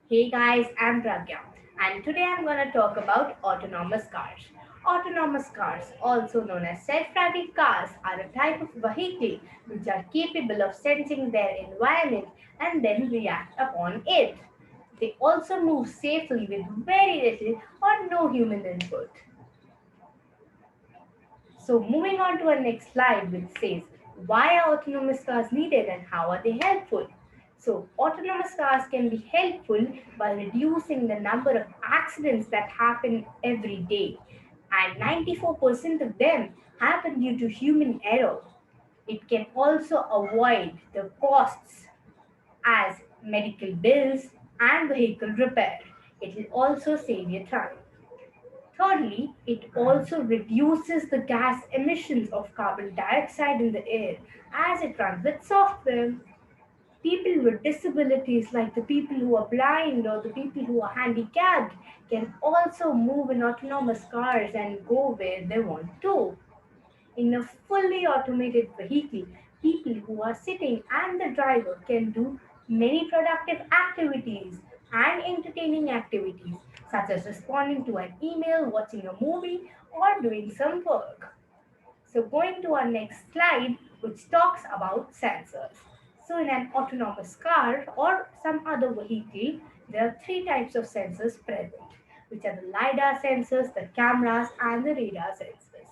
Hey guys, I'm Pragya, and today I'm going to talk about autonomous cars. Autonomous cars, also known as self-driving cars, are a type of vehicle which are capable of sensing their environment and then react upon it. They also move safely with very little or no human input. So moving on to our next slide, which says why are autonomous cars needed and how are they helpful? So autonomous cars can be helpful by reducing the number of accidents that happen every day, and 94% of them happen due to human error. It can also avoid the costs as medical bills and vehicle repair. It will also save your time. Thirdly, it also reduces the gas emissions of carbon dioxide in the air as it runs with software. People with disabilities, like the people who are blind or the people who are handicapped, can also move in autonomous cars and go where they want to. In a fully automated vehicle, people who are sitting and the driver can do many productive activities and entertaining activities, such as responding to an email, watching a movie, or doing some work. So going to our next slide, which talks about sensors. So in an autonomous car or some other vehicle, there are three types of sensors present, which are the LiDAR sensors, the cameras, and the radar sensors.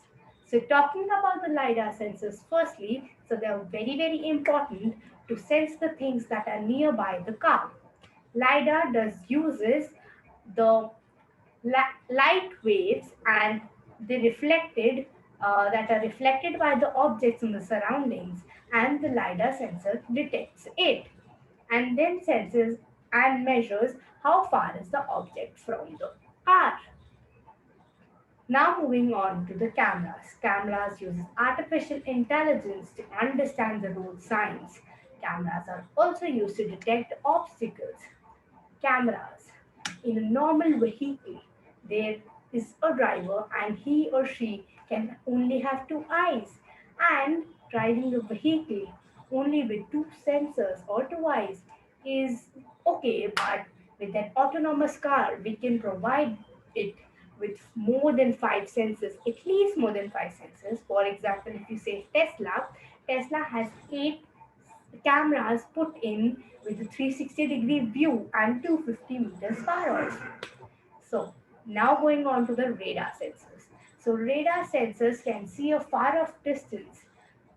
So talking about the LiDAR sensors firstly, so they are very important to sense the things that are nearby the car. LiDAR does uses the light waves and they reflected that are reflected by the objects in the surroundings, and the lidar sensor detects it and then senses and measures how far is the object from the car. Now moving on to the cameras. Cameras uses artificial intelligence to understand the road signs. Cameras are also used to detect obstacles. Cameras. In a normal vehicle, there is a driver and he or she can only have two eyes. And driving a vehicle only with two sensors or two eyes is okay, but with an autonomous car, we can provide it with more than five sensors, at least more than five sensors. For example, if you say Tesla has eight cameras put in with a 360-degree view and 250 meters far off. So now going on to the radar sensors. So radar sensors can see a far off distance.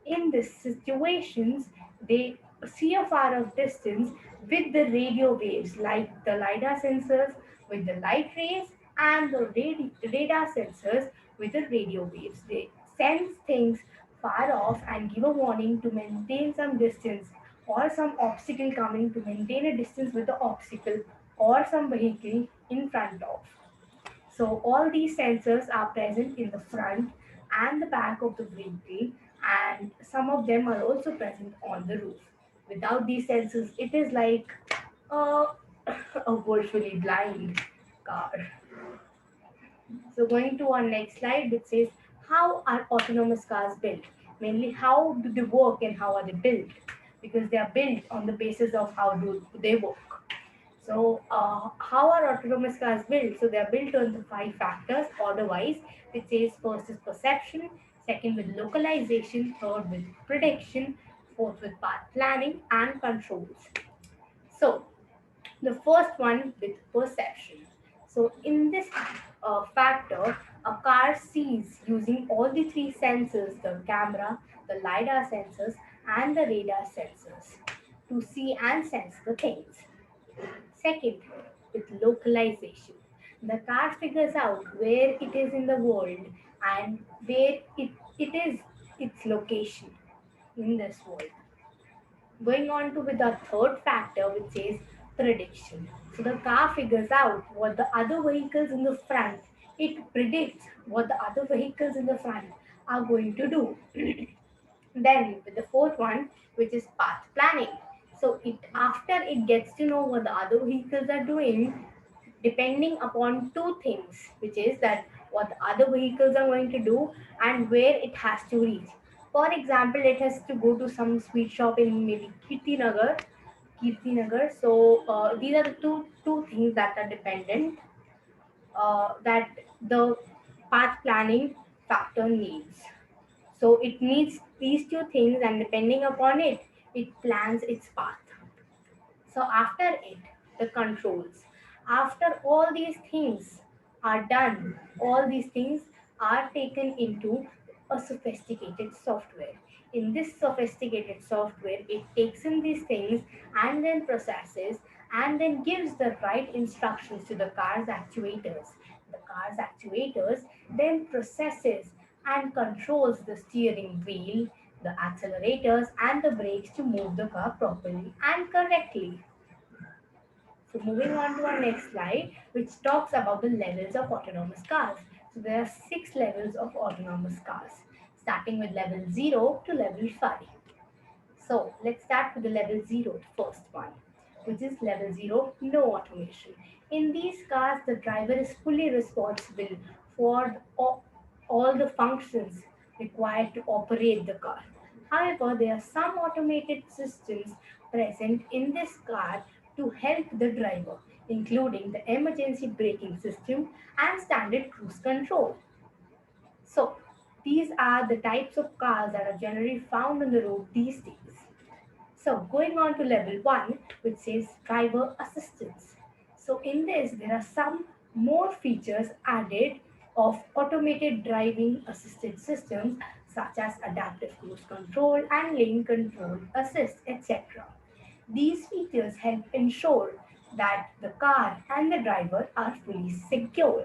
In these situations, they see a far off distance with the radio waves, like the LiDAR sensors with the light rays and the radar sensors with the radio waves. They sense things far off and give a warning to maintain some distance, or some obstacle coming to maintain a distance with the obstacle or some vehicle in front of. So all these sensors are present in the front and the back of the vehicle, and some of them are also present on the roof. Without these sensors, it is like a, a virtually blind car. So going to our next slide, which says how are autonomous cars built? Mainly, how do they work and how are they built? Because they are built on the basis of how do they work. So, how are autonomous cars built? So, they are built on the five factors, otherwise, which says first is perception, second with localization, third with prediction, fourth with path planning and controls. So, the first one with perception. So, in this factor, a car sees using all the three sensors, the camera, the LiDAR sensors, and the radar sensors to see and sense the things. Second, with localization. The car figures out where it is in the world and where it is its location in this world. Going on to with the third factor, which is prediction. So the car figures out what the other vehicles in the front, it predicts what the other vehicles in the front are going to do. Then with the fourth one, which is path planning. So it after it gets to know what the other vehicles are doing, depending upon two things, which is that what the other vehicles are going to do and where it has to reach. For example, it has to go to some sweet shop in maybe Kirtinagar. So these are the two things that are dependent that the path planning factor needs. So it needs these two things, and depending upon it, it plans its path. So after it, the controls. After all these things are done, all these things are taken into a sophisticated software. In this sophisticated software, it takes in these things and then processes and then gives the right instructions to the car's actuators. The car's actuators then processes and controls the steering wheel, the accelerators, and the brakes to move the car properly and correctly. So moving on to our next slide, which talks about the levels of autonomous cars. So there are 6 levels of autonomous cars, starting with level 0 to level 5. So let's start with the level 0, the first one, which is level 0, no automation. In these cars, the driver is fully responsible for all the functions required to operate the car. However, there are some automated systems present in this car to help the driver, including the emergency braking system and standard cruise control. So, these are the types of cars that are generally found on the road these days. So going on to level 1, which says driver assistance. So in this, there are some more features added of automated driving assisted systems such as adaptive cruise control and lane control assist, etc. These features help ensure that the car and the driver are fully secure.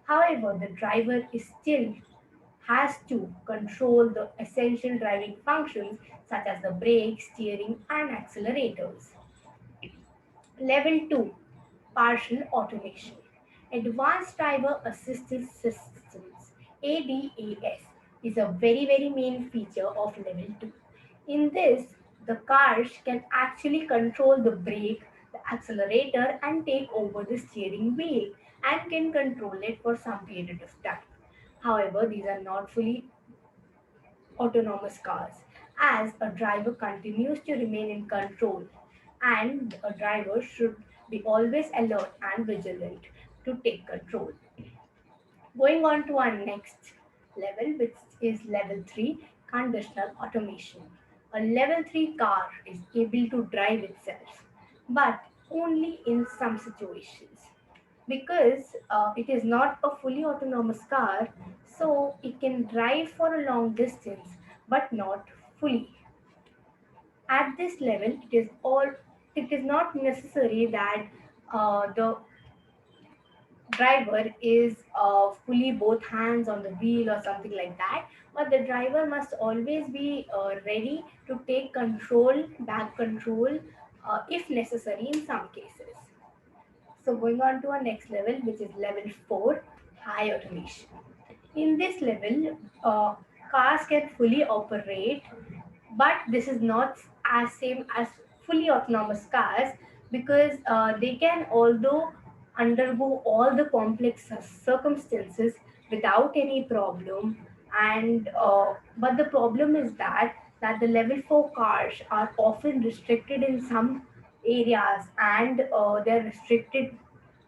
However, the driver is still has to control the essential driving functions such as the brakes, steering, and accelerators. Level 2, partial automation. Advanced Driver Assistance Systems ADAS is a very main feature of level 2. In this, the cars can actually control the brake, the accelerator, and take over the steering wheel and can control it for some period of time. However, these are not fully autonomous cars, as a driver continues to remain in control, and a driver should be always alert and vigilant to take control. Going on to our next level, which is level 3, conditional automation. A level 3 car is able to drive itself, but only in some situations. Because it is not a fully autonomous car, so it can drive for a long distance, but not fully. At this level, it is not necessary that the driver is fully both hands on the wheel or something like that, but the driver must always be ready to take control, back control, if necessary in some cases. So going on to our next level, which is level 4, high automation. In this level, cars can fully operate, but this is not as same as fully autonomous cars, because they can although undergo all the complex circumstances without any problem, and but the problem is that the level 4 cars are often restricted in some areas, and they're restricted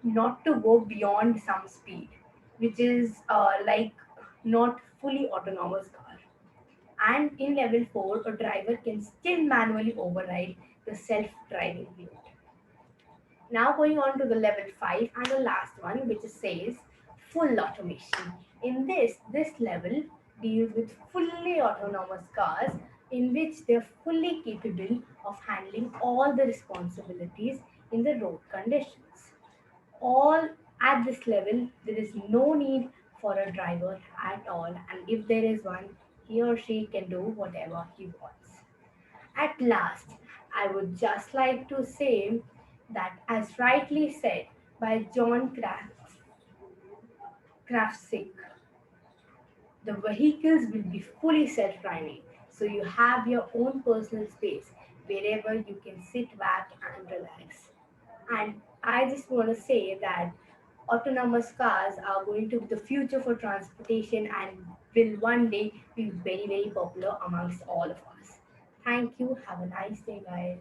not to go beyond some speed, which is like not fully autonomous car. And in level 4, a driver can still manually override the self-driving mode. Now going on to the level 5 and the last one, which says full automation. In this level deals with fully autonomous cars in which they're fully capable of handling all the responsibilities in the road conditions. All at this level, there is no need for a driver at all, and if there is one, he or she can do whatever he wants. At last, I would just like to say that, as rightly said by John Kraftsik, the vehicles will be fully self-driving, so you have your own personal space wherever you can sit back and relax. And I just want to say that autonomous cars are going to be the future for transportation and will one day be very popular amongst all of us. Thank you. Have a nice day, guys.